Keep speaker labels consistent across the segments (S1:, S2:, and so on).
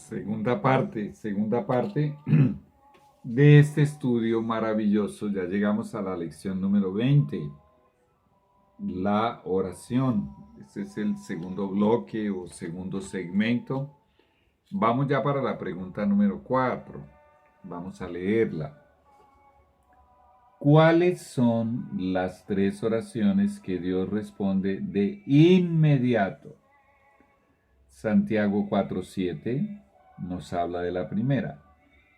S1: segunda parte de este estudio maravilloso. Ya llegamos a la lección número 20, la oración. Este es el segundo bloque o segundo segmento. Vamos ya para la pregunta número 4. Vamos a leerla. ¿Cuáles son las tres oraciones que Dios responde de inmediato? Santiago 4:7 nos habla de la primera.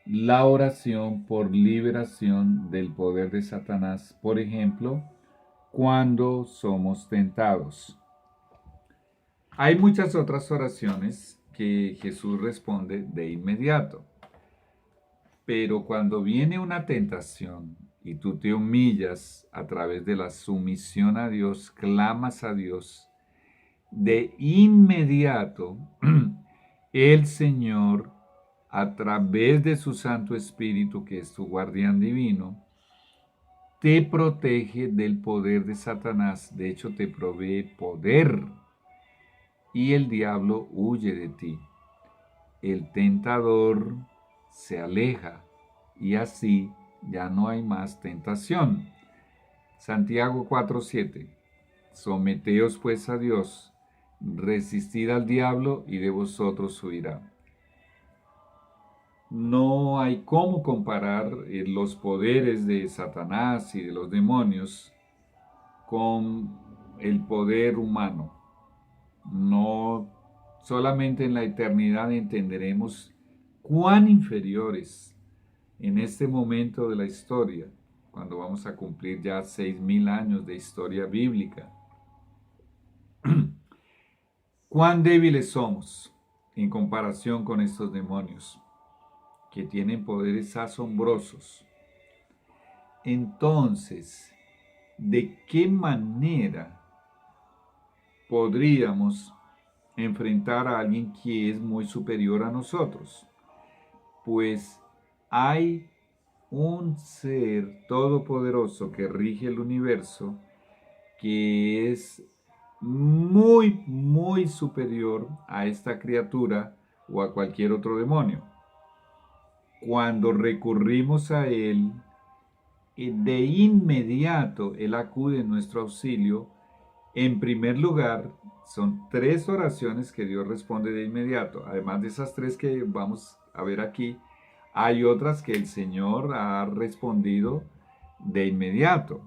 S1: La oración por liberación del poder de Satanás, por ejemplo, cuando somos tentados. Hay muchas otras oraciones que Jesús responde de inmediato. Pero cuando viene una tentación y tú te humillas a través de la sumisión a Dios, clamas a Dios, de inmediato el Señor, a través de su Santo Espíritu, que es tu guardián divino, te protege del poder de Satanás. De hecho, te provee poder y el diablo huye de ti. El tentador se aleja y así ya no hay más tentación. Santiago 4:7. Someteos pues a Dios, resistid al diablo y de vosotros huirá. No hay cómo comparar los poderes de Satanás y de los demonios con el poder humano. No solamente en la eternidad entenderemos cuán inferiores en este momento de la historia, cuando vamos a cumplir ya 6.000 años de historia bíblica, cuán débiles somos en comparación con estos demonios que tienen poderes asombrosos. Entonces, ¿de qué manera podríamos enfrentar a alguien que es muy superior a nosotros? Pues hay un ser todopoderoso que rige el universo, que es muy superior a esta criatura o a cualquier otro demonio. Cuando recurrimos a Él, de inmediato Él acude en nuestro auxilio. En primer lugar, son tres oraciones que Dios responde de inmediato. Además de esas tres que vamos a ver aquí, hay otras que el Señor ha respondido de inmediato.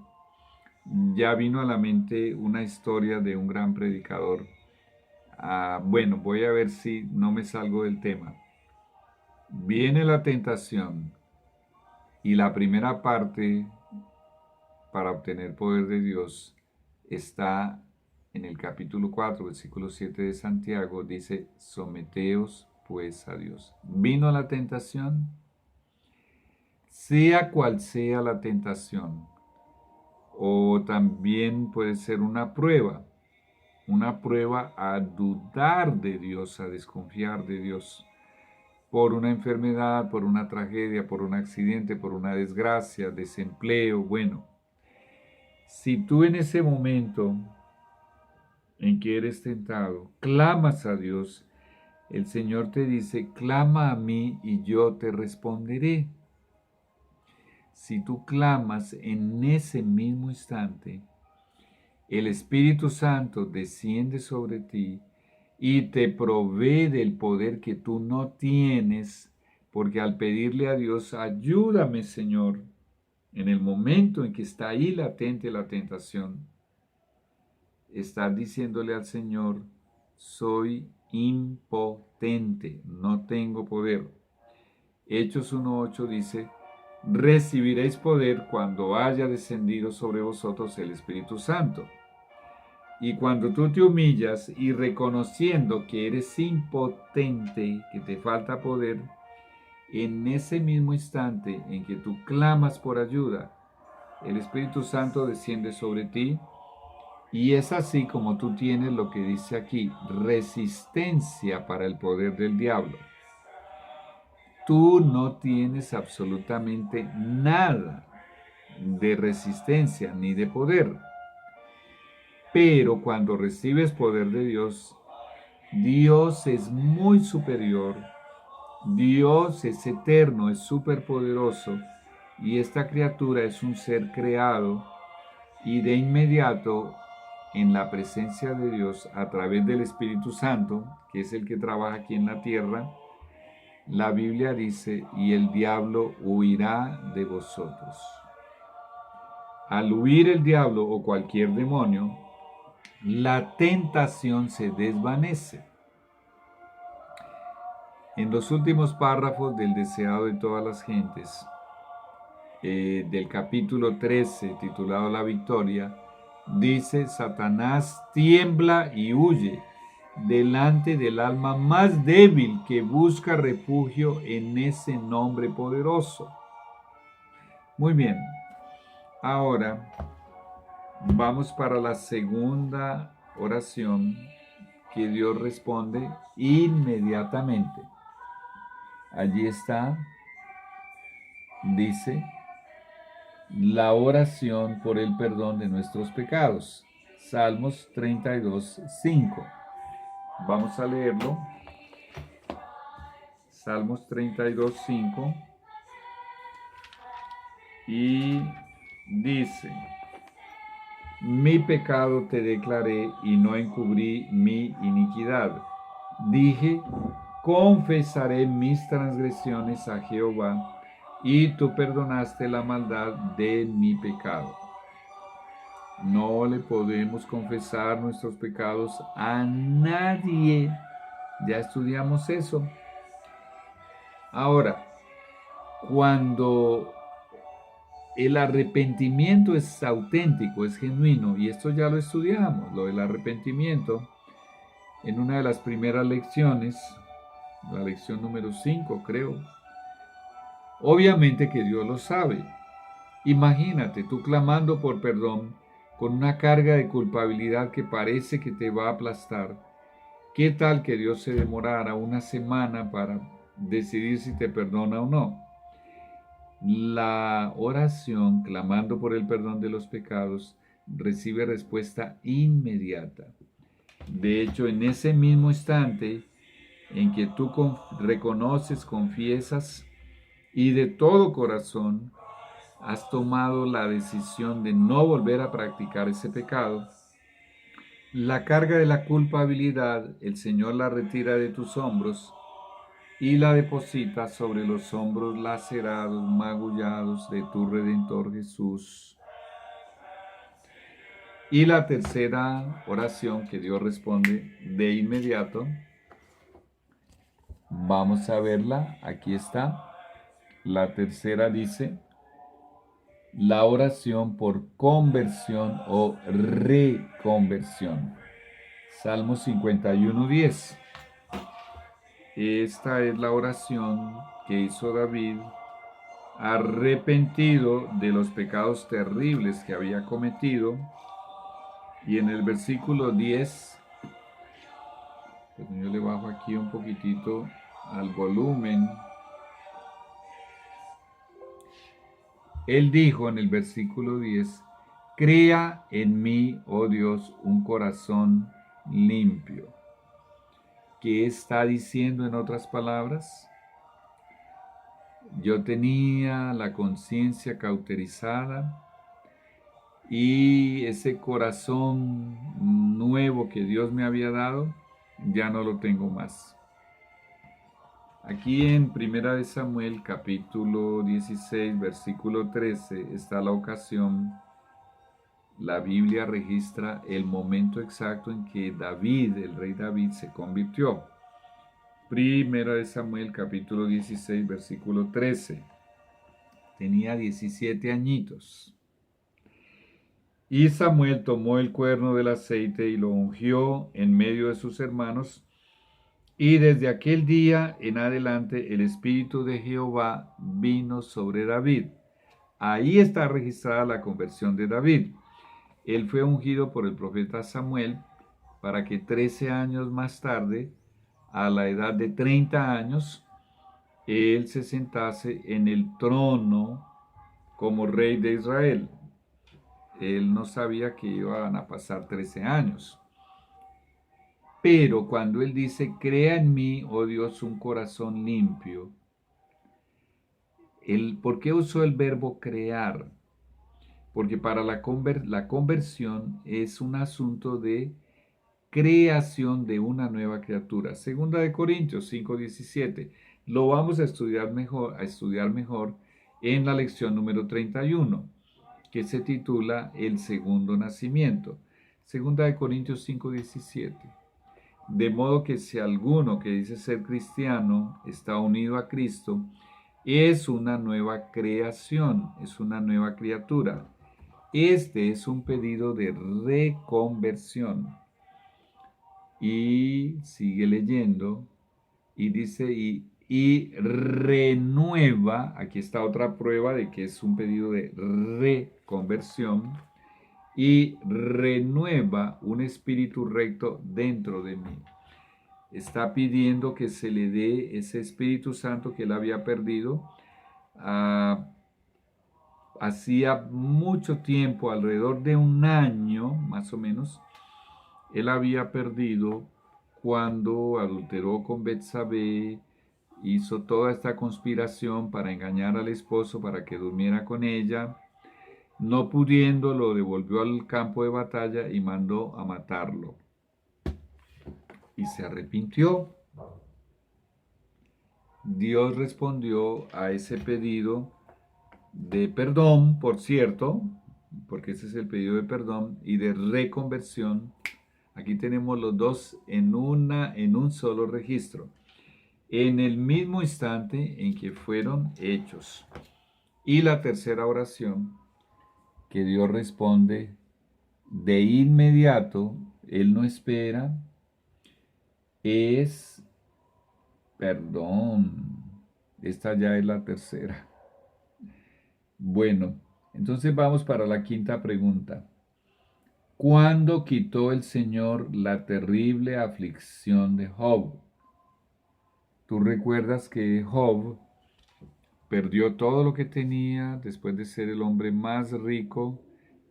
S1: Ya vino a la mente una historia de un gran predicador. Bueno, voy a ver si no me salgo del tema. Viene la tentación y la primera parte para obtener poder de Dios está en el capítulo 4, versículo 7 de Santiago. Dice: someteos pues a Dios. Vino la tentación, sea cual sea la tentación, o también puede ser una prueba a dudar de Dios, a desconfiar de Dios, por una enfermedad, por una tragedia, por un accidente, por una desgracia, desempleo. Bueno, si tú en ese momento en que eres tentado, clamas a Dios, el Señor te dice: clama a mí y yo te responderé. Si tú clamas en ese mismo instante, el Espíritu Santo desciende sobre ti y te provee del poder que tú no tienes, porque al pedirle a Dios: ayúdame, Señor, en el momento en que está ahí latente la tentación, estás diciéndole al Señor: soy impotente, no tengo poder. Hechos 1:8 dice: recibiréis poder cuando haya descendido sobre vosotros el Espíritu Santo. Y cuando tú te humillas y reconociendo que eres impotente, que te falta poder, en ese mismo instante en que tú clamas por ayuda, el Espíritu Santo desciende sobre ti. Y es así como tú tienes lo que dice aquí: resistencia para el poder del diablo. Tú no tienes absolutamente nada de resistencia ni de poder. Pero cuando recibes poder de Dios, Dios es muy superior Dios es eterno, es superpoderoso, y esta criatura es un ser creado, y de inmediato, en la presencia de Dios, a través del Espíritu Santo, que es el que trabaja aquí en la tierra, la Biblia dice, y el diablo huirá de vosotros. Al huir el diablo o cualquier demonio, la tentación se desvanece. En los últimos párrafos del Deseado de todas las gentes, del capítulo 13, titulado La Victoria, dice: Satanás tiembla y huye delante del alma más débil que busca refugio en ese nombre poderoso. Muy bien, ahora vamos para la segunda oración que Dios responde inmediatamente. Allí está, dice, la oración por el perdón de nuestros pecados. Salmos 32, 5. Vamos a leerlo. Salmos 32, 5. Y dice: mi pecado te declaré y no encubrí mi iniquidad. Dije: confesaré mis transgresiones a Jehová, y tú perdonaste la maldad de mi pecado. No le podemos confesar nuestros pecados a nadie. Ya estudiamos eso. Ahora, cuando el arrepentimiento es auténtico, es genuino, y esto ya lo estudiamos, lo del arrepentimiento, en una de las primeras lecciones, la lección número 5, creo. Obviamente que Dios lo sabe. Imagínate tú clamando por perdón con una carga de culpabilidad que parece que te va a aplastar. ¿Qué tal que Dios se demorara una semana para decidir si te perdona o no? La oración, clamando por el perdón de los pecados, recibe respuesta inmediata. De hecho, en ese mismo instante en que tú reconoces, confiesas y de todo corazón has tomado la decisión de no volver a practicar ese pecado, la carga de la culpabilidad el Señor la retira de tus hombros y la deposita sobre los hombros lacerados, magullados de tu Redentor Jesús. Y la tercera oración que Dios responde de inmediato, vamos a verla, aquí está. La tercera dice: la oración por conversión o reconversión. Salmo 51:10. Esta es la oración que hizo David arrepentido de los pecados terribles que había cometido. Y en el versículo 10, pues yo le bajo aquí un poquitito al volumen. Él dijo en el versículo 10: crea en mí, oh Dios, un corazón limpio. ¿Qué está diciendo en otras palabras? Yo tenía la conciencia cauterizada y ese corazón nuevo que Dios me había dado, ya no lo tengo más. Aquí en 1 Samuel capítulo 16, versículo 13, está la ocasión. La Biblia registra el momento exacto en que David, el rey David, se convirtió. 1 Samuel capítulo 16, versículo 13. Tenía 17 añitos. Y Samuel tomó el cuerno del aceite y lo ungió en medio de sus hermanos. Y desde aquel día en adelante el Espíritu de Jehová vino sobre David. Ahí está registrada la conversión de David. Él fue ungido por el profeta Samuel para que 13 años más tarde, a la edad de 30 años, él se sentase en el trono como rey de Israel. Él no sabía que iban a pasar 13 años. Pero cuando él dice, crea en mí, oh Dios, un corazón limpio, ¿por qué usó el verbo crear? Porque para la conversión es un asunto de creación de una nueva criatura. Segunda de Corintios 5:17. Lo vamos a estudiar mejor en la lección número 31, que se titula El segundo nacimiento. Segunda de Corintios 5:17. De modo que si alguno que dice ser cristiano está unido a Cristo, es una nueva creación, es una nueva criatura. Este es un pedido de reconversión. Y sigue leyendo y dice, y renueva, aquí está otra prueba de que es un pedido de reconversión, y renueva un espíritu recto dentro de mí. Está pidiendo que se le dé ese Espíritu Santo que él había perdido. Hacía mucho tiempo, alrededor de un año más o menos, él había perdido cuando adulteró con Betsabé, hizo toda esta conspiración para engañar al esposo para que durmiera con ella. No pudiendo, lo devolvió al campo de batalla y mandó a matarlo. Y se arrepintió. Dios respondió a ese pedido de perdón, por cierto, porque ese es el pedido de perdón, y de reconversión. Aquí tenemos los dos en un solo registro, en el mismo instante en que fueron hechos. Y la tercera oración, que Dios responde de inmediato, Él no espera, es perdón. Esta ya es la tercera. Bueno, entonces vamos para la quinta pregunta. ¿Cuándo quitó el Señor la terrible aflicción de Job? Tú recuerdas que Job perdió todo lo que tenía después de ser el hombre más rico,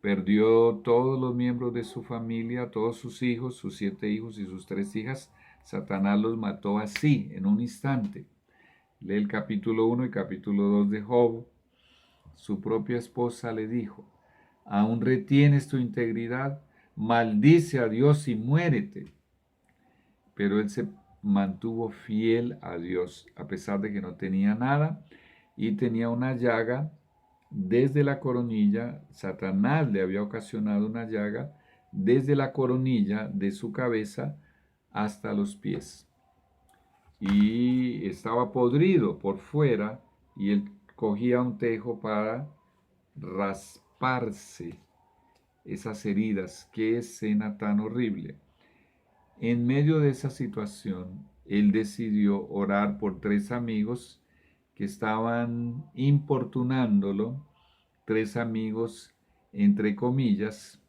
S1: perdió todos los miembros de su familia, todos sus hijos, sus 7 hijos y sus 3 hijas. Satanás los mató así, en un instante. Lee el capítulo 1 y capítulo 2 de Job. Su propia esposa le dijo, ¿aún retienes tu integridad? Maldice a Dios y muérete. Pero él se mantuvo fiel a Dios, a pesar de que no tenía nada y tenía una llaga desde la coronilla. Satanás le había ocasionado una llaga desde la coronilla de su cabeza hasta los pies. Y estaba podrido por fuera y él cogía un tejo para rasparse esas heridas. Qué escena tan horrible. En medio de esa situación, él decidió orar por 3 amigos que estaban importunándolo, 3 amigos entre comillas,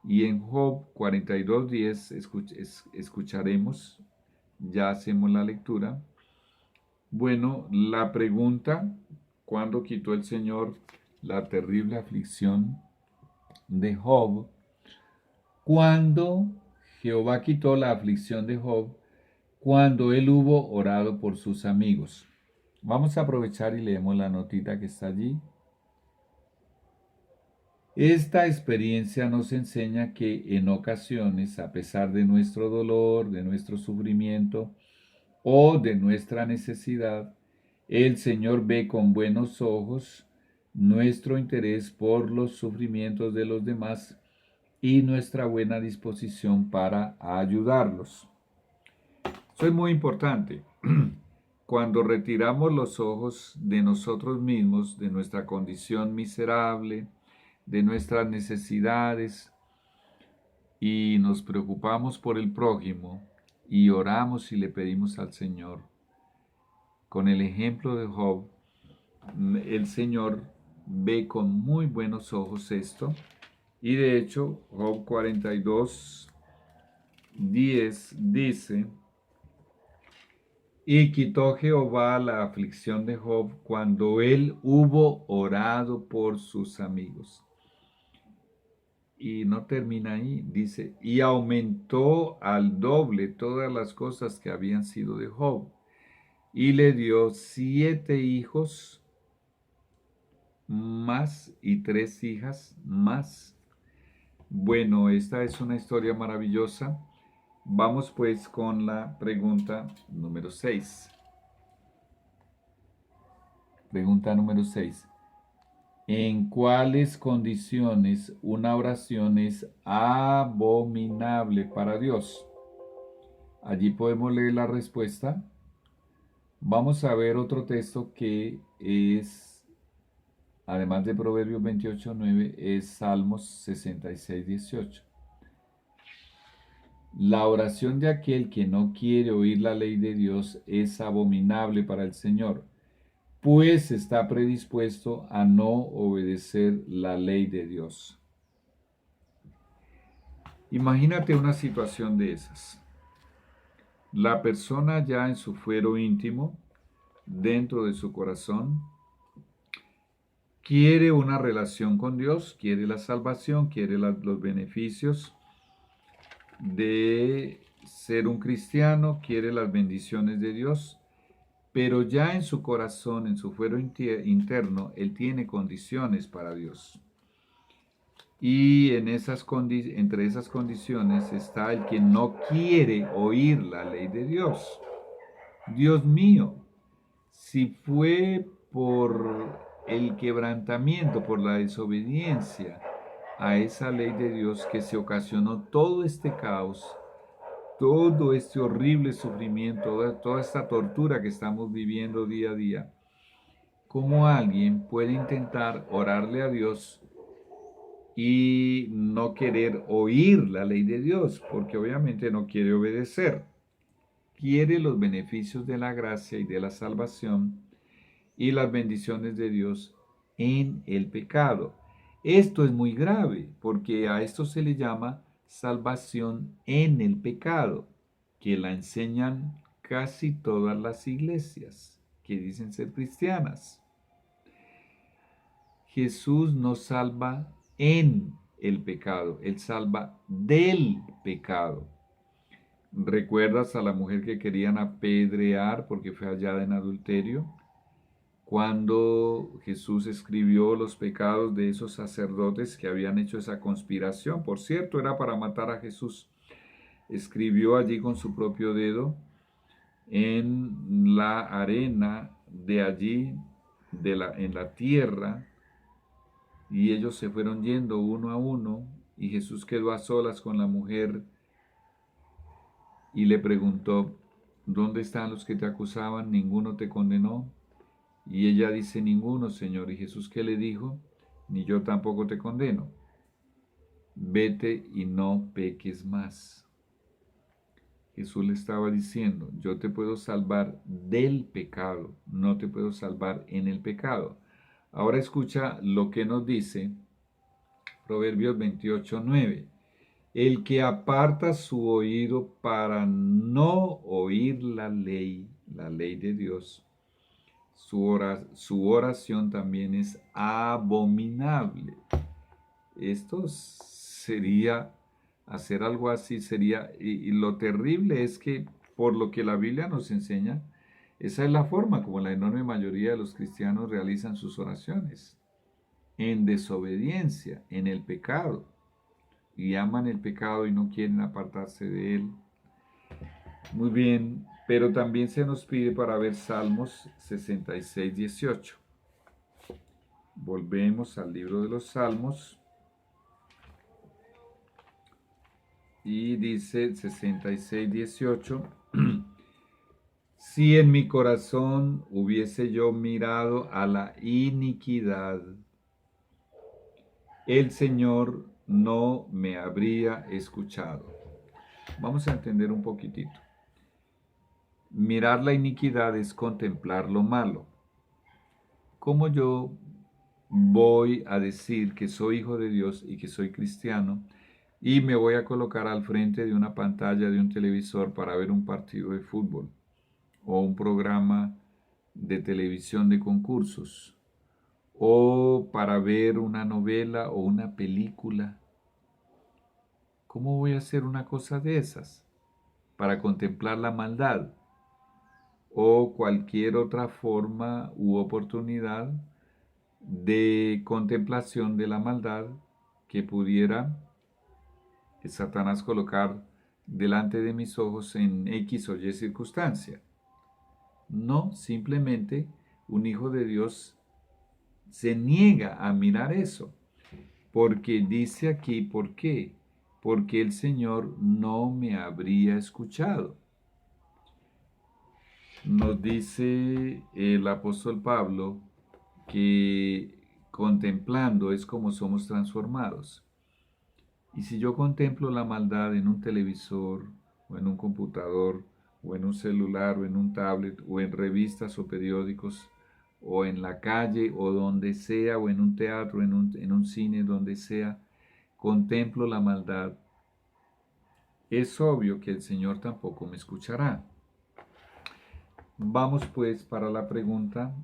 S1: y en Job 42:10 escucharemos, ya hacemos la lectura. Bueno, la pregunta, ¿cuándo quitó el Señor la terrible aflicción de Job? Cuando Jehová quitó la aflicción de Job, cuando él hubo orado por sus amigos. Vamos a aprovechar y leemos la notita que está allí. Esta experiencia nos enseña que en ocasiones, a pesar de nuestro dolor, de nuestro sufrimiento o de nuestra necesidad, el Señor ve con buenos ojos nuestro interés por los sufrimientos de los demás y nuestra buena disposición para ayudarlos. Eso es muy importante. Cuando retiramos los ojos de nosotros mismos, de nuestra condición miserable, de nuestras necesidades, y nos preocupamos por el prójimo, y oramos y le pedimos al Señor, con el ejemplo de Job, el Señor ve con muy buenos ojos esto, y de hecho, Job 42:10 dice, y quitó Jehová la aflicción de Job cuando él hubo orado por sus amigos. Y no termina ahí, dice, y aumentó al doble todas las cosas que habían sido de Job. Y le dio 7 hijos más y 3 hijas más. Bueno, esta es una historia maravillosa. Vamos pues con la pregunta número 6. Pregunta número 6. ¿En cuáles condiciones una oración es abominable para Dios? Allí podemos leer la respuesta. Vamos a ver otro texto que es, además de Proverbios 28:9, es Salmos 66:18. La oración de aquel que no quiere oír la ley de Dios es abominable para el Señor, pues está predispuesto a no obedecer la ley de Dios. Imagínate una situación de esas. La persona ya en su fuero íntimo, dentro de su corazón, quiere una relación con Dios, quiere la salvación, quiere los beneficios de ser un cristiano, quiere las bendiciones de Dios, pero ya en su corazón, en su fuero interno, él tiene condiciones para Dios. Y entre esas condiciones está el que no quiere oír la ley de Dios. Dios mío, si fue por el quebrantamiento, por la desobediencia a esa ley de Dios que se ocasionó todo este caos, todo este horrible sufrimiento, toda esta tortura que estamos viviendo día a día, ¿cómo alguien puede intentar orarle a Dios y no querer oír la ley de Dios? Porque obviamente no quiere obedecer. Quiere los beneficios de la gracia y de la salvación y las bendiciones de Dios en el pecado. Esto es muy grave porque a esto se le llama salvación en el pecado, que la enseñan casi todas las iglesias que dicen ser cristianas. Jesús no salva en el pecado, Él salva del pecado. ¿Recuerdas a la mujer que querían apedrear porque fue hallada en adulterio? Cuando Jesús escribió los pecados de esos sacerdotes que habían hecho esa conspiración, por cierto, era para matar a Jesús, escribió allí con su propio dedo en la arena de allí, en la tierra, y ellos se fueron yendo uno a uno, y Jesús quedó a solas con la mujer y le preguntó, ¿dónde están los que te acusaban? ¿Ninguno te condenó? Y ella dice, ninguno, Señor. ¿Y Jesús qué le dijo? Ni yo tampoco te condeno. Vete y no peques más. Jesús le estaba diciendo, yo te puedo salvar del pecado, no te puedo salvar en el pecado. Ahora escucha lo que nos dice Proverbios 28:9. El que aparta su oído para no oír la ley de Dios, su oración también es abominable. Esto sería, hacer algo así sería, y lo terrible es que por lo que la Biblia nos enseña, esa es la forma como la enorme mayoría de los cristianos realizan sus oraciones, en desobediencia, en el pecado, y aman el pecado y no quieren apartarse de él. Muy bien, pero también se nos pide para ver Salmos 66:18. Volvemos al libro de los Salmos y dice 66:18. Si en mi corazón hubiese yo mirado a la iniquidad, el Señor no me habría escuchado. Vamos a entender un poquitito. Mirar la iniquidad es contemplar lo malo. ¿Cómo yo voy a decir que soy hijo de Dios y que soy cristiano y me voy a colocar al frente de una pantalla de un televisor para ver un partido de fútbol o un programa de televisión de concursos o para ver una novela o una película ¿Cómo voy a hacer una cosa de esas? Para contemplar la maldad o cualquier otra forma u oportunidad de contemplación de la maldad que pudiera Satanás colocar delante de mis ojos en X o Y circunstancia. No, simplemente un hijo de Dios se niega a mirar eso, porque dice aquí, ¿por qué? Porque el Señor no me habría escuchado. Nos dice el apóstol Pablo que contemplando es como somos transformados. Y si yo contemplo la maldad en un televisor, o en un computador, o en un celular, o en un tablet, o en revistas o periódicos, o en la calle, o donde sea, o en un teatro, en un cine, donde sea, contemplo la maldad, es obvio que el Señor tampoco me escuchará. Vamos pues para la pregunta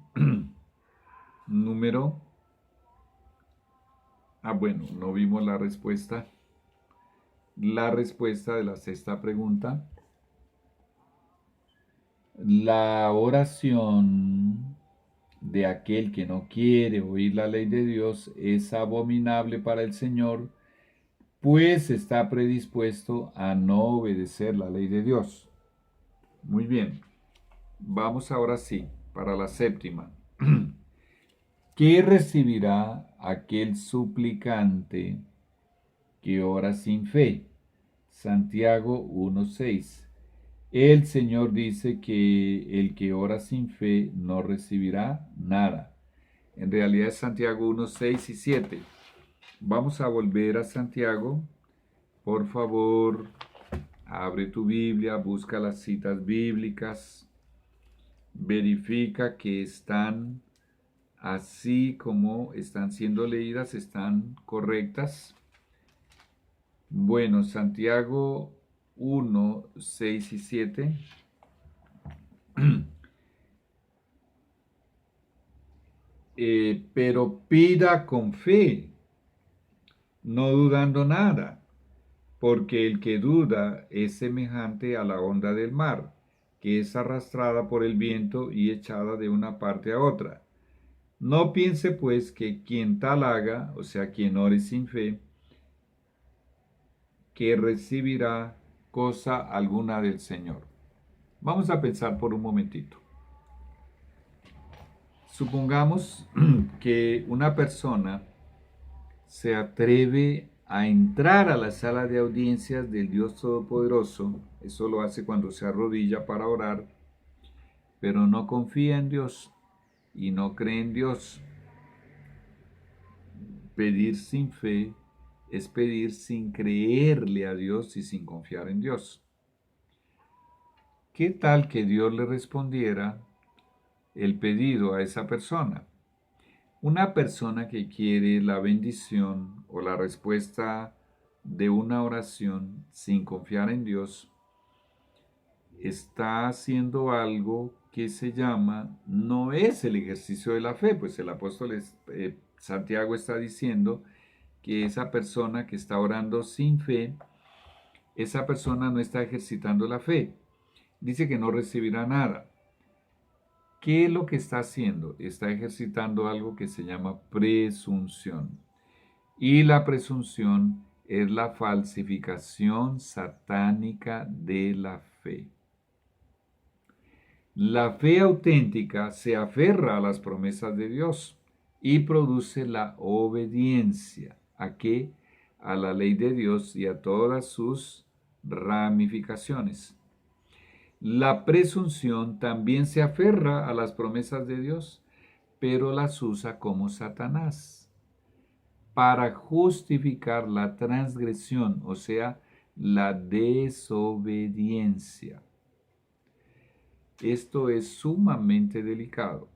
S1: número... bueno, no vimos la respuesta. La respuesta de la sexta pregunta. La oración de aquel que no quiere oír la ley de Dios es abominable para el Señor, pues está predispuesto a no obedecer la ley de Dios. Muy bien, vamos ahora sí, para la séptima. ¿Qué recibirá aquel suplicante que ora sin fe? Santiago 1:6. El Señor dice que el que ora sin fe no recibirá nada. En realidad es Santiago 1:6 y 7. Vamos a volver a Santiago. Por favor, abre tu Biblia, busca las citas bíblicas, verifica que están así como están siendo leídas, están correctas. Bueno, Santiago 1:6 y 7. Pero pida con fe, no dudando nada, porque el que duda es semejante a la onda del mar, que es arrastrada por el viento y echada de una parte a otra. No piense pues que quien tal haga, o sea, quien ore sin fe, que recibirá cosa alguna del Señor. Vamos a pensar por un momentito. Supongamos que una persona se atreve a entrar a la sala de audiencias del Dios Todopoderoso, eso lo hace cuando se arrodilla para orar, pero no confía en Dios y no cree en Dios. Pedir sin fe es pedir sin creerle a Dios y sin confiar en Dios. ¿Qué tal que Dios le respondiera el pedido a esa persona? Una persona que quiere la bendición o la respuesta de una oración sin confiar en Dios está haciendo algo que se llama, no es el ejercicio de la fe, pues el apóstol Santiago está diciendo que esa persona que está orando sin fe, esa persona no está ejercitando la fe. Dice que no recibirá nada. ¿Qué es lo que está haciendo? Está ejercitando algo que se llama presunción. Y la presunción es la falsificación satánica de la fe. La fe auténtica se aferra a las promesas de Dios y produce la obediencia. ¿A qué? A la ley de Dios y a todas sus ramificaciones. La presunción también se aferra a las promesas de Dios, pero las usa como Satanás para justificar la transgresión, o sea, la desobediencia. Esto es sumamente delicado.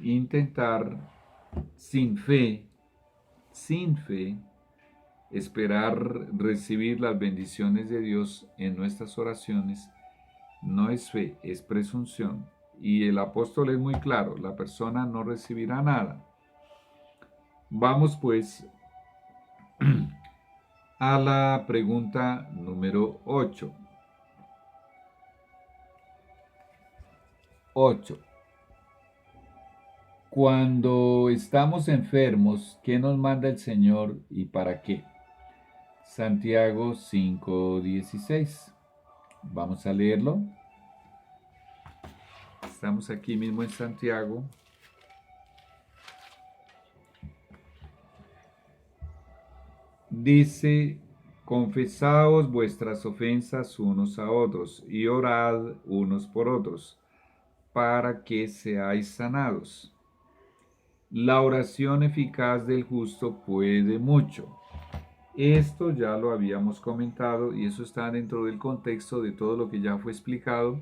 S1: Intentar sin fe, esperar recibir las bendiciones de Dios en nuestras oraciones, no es fe, es presunción. Y el apóstol es muy claro, la persona no recibirá nada. Vamos pues a la pregunta número 8. 8. Cuando estamos enfermos, ¿qué nos manda el Señor y para qué? Santiago 5:16. Vamos a leerlo. Estamos aquí mismo en Santiago. Dice, confesaos vuestras ofensas unos a otros y orad unos por otros, para que seáis sanados. La oración eficaz del justo puede mucho. Esto ya lo habíamos comentado y eso está dentro del contexto de todo lo que ya fue explicado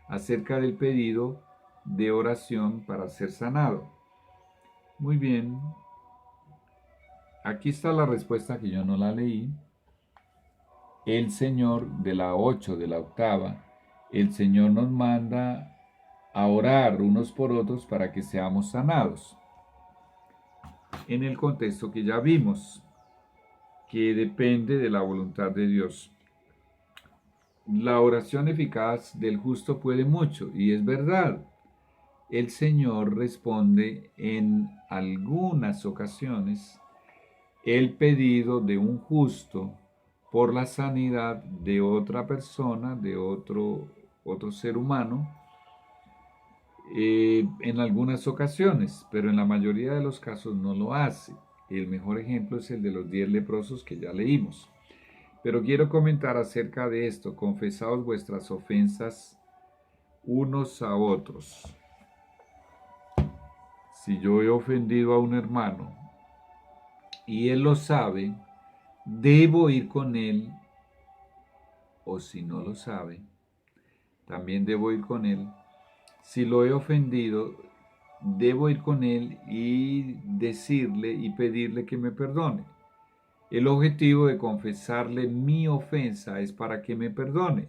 S1: acerca del pedido de oración para ser sanado. Muy bien, aquí está la respuesta que yo no la leí. El Señor de la 8, de la octava, el Señor nos manda a orar unos por otros para que seamos sanados. En el contexto que ya vimos, que depende de la voluntad de Dios. La oración eficaz del justo puede mucho, y es verdad. El Señor responde en algunas ocasiones el pedido de un justo por la sanidad de otra persona, de otro ser humano, en algunas ocasiones, pero en la mayoría de los casos no lo hace. El mejor ejemplo es el de los 10 leprosos que ya leímos. Pero quiero comentar acerca de esto. Confesaos vuestras ofensas unos a otros. Si yo he ofendido a un hermano y él lo sabe, debo ir con él, o si no lo sabe, también debo ir con él. Si lo he ofendido, debo ir con él y decirle y pedirle que me perdone. El objetivo de confesarle mi ofensa es para que me perdone.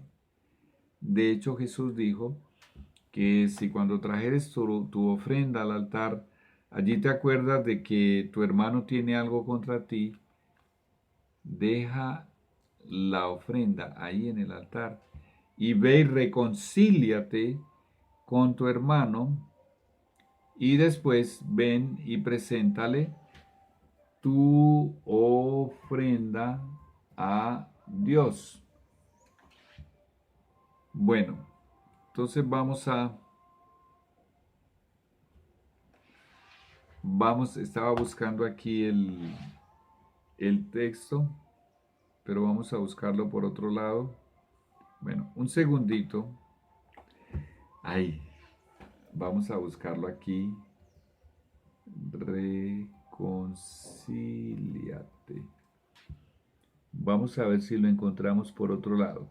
S1: De hecho, Jesús dijo que si cuando trajeres tu ofrenda al altar, allí te acuerdas de que tu hermano tiene algo contra ti, deja la ofrenda ahí en el altar y ve y reconcíliate con tu hermano y después ven y preséntale tu ofrenda a Dios. Bueno, entonces estaba buscando aquí el texto, pero vamos a buscarlo por otro lado. Bueno, un segundito. Ahí, vamos a buscarlo aquí. Reconcíliate. Vamos a ver si lo encontramos por otro lado.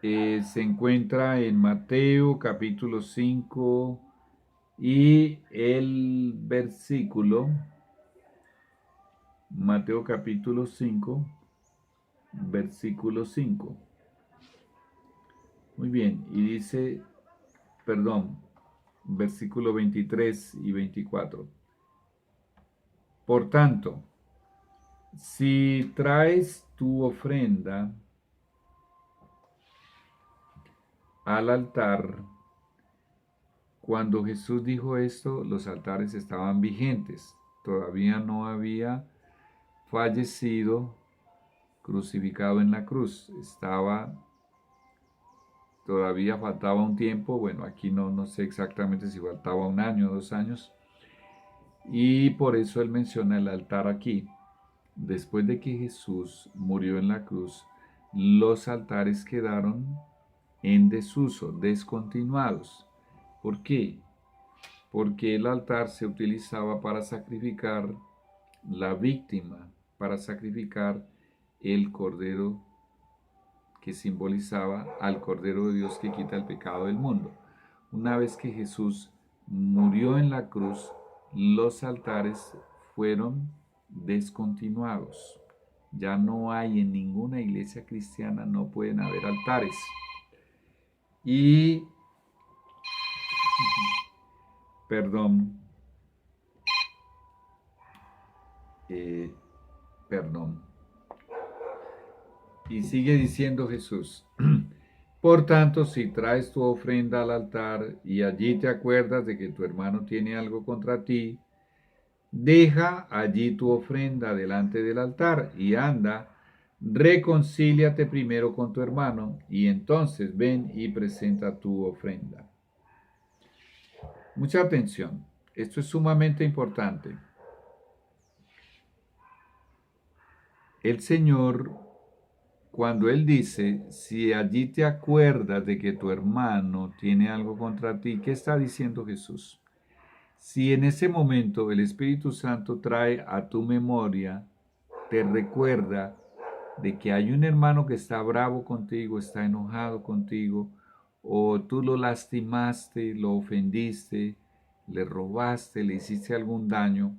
S1: Se encuentra en Mateo capítulo 5 y el versículo, Mateo capítulo 5, versículo 5. Muy bien, y dice, perdón, versículo 23 y 24. Por tanto, si traes tu ofrenda al altar, cuando Jesús dijo esto, los altares estaban vigentes. Todavía no había fallecido crucificado en la cruz. Todavía faltaba un tiempo. Bueno, aquí no sé exactamente si faltaba 1 año o 2 años. Y por eso él menciona el altar aquí. Después de que Jesús murió en la cruz, los altares quedaron en desuso, descontinuados. ¿Por qué? Porque el altar se utilizaba para sacrificar la víctima, para sacrificar el cordero que simbolizaba al Cordero de Dios que quita el pecado del mundo. Una vez que Jesús murió en la cruz, los altares fueron descontinuados. Ya no hay en ninguna iglesia cristiana, no pueden haber altares. y, perdón, perdón, y sigue diciendo Jesús, por tanto, si traes tu ofrenda al altar y allí te acuerdas de que tu hermano tiene algo contra ti, deja allí tu ofrenda delante del altar y anda, reconcíliate primero con tu hermano y entonces ven y presenta tu ofrenda. Mucha atención, esto es sumamente importante. El Señor, cuando Él dice, si allí te acuerdas de que tu hermano tiene algo contra ti, ¿qué está diciendo Jesús? Si en ese momento el Espíritu Santo trae a tu memoria, te recuerda de que hay un hermano que está bravo contigo, está enojado contigo, o tú lo lastimaste, lo ofendiste, le robaste, le hiciste algún daño,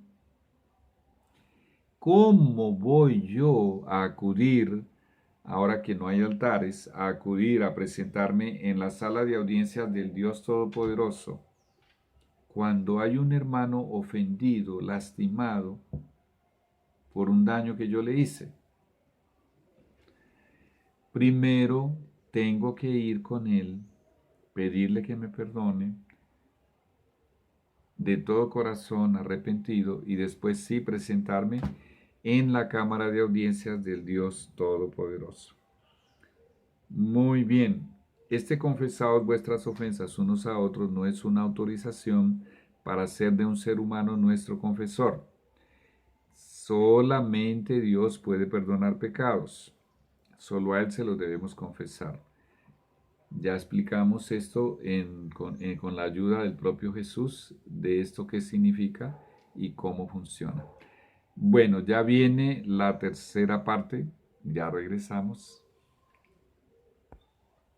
S1: ¿cómo voy yo a acudir, ahora que no hay altares, a acudir a presentarme en la sala de audiencias del Dios Todopoderoso cuando hay un hermano ofendido, lastimado por un daño que yo le hice? Primero tengo que ir con él, pedirle que me perdone de todo corazón arrepentido y después sí presentarme en la cámara de audiencias del Dios Todopoderoso. Muy bien, confesaos vuestras ofensas unos a otros no es una autorización para hacer de un ser humano nuestro confesor. Solamente Dios puede perdonar pecados. Solo a Él se los debemos confesar. Ya explicamos esto con la ayuda del propio Jesús, de esto qué significa y cómo funciona. Bueno, ya viene la tercera parte, ya regresamos.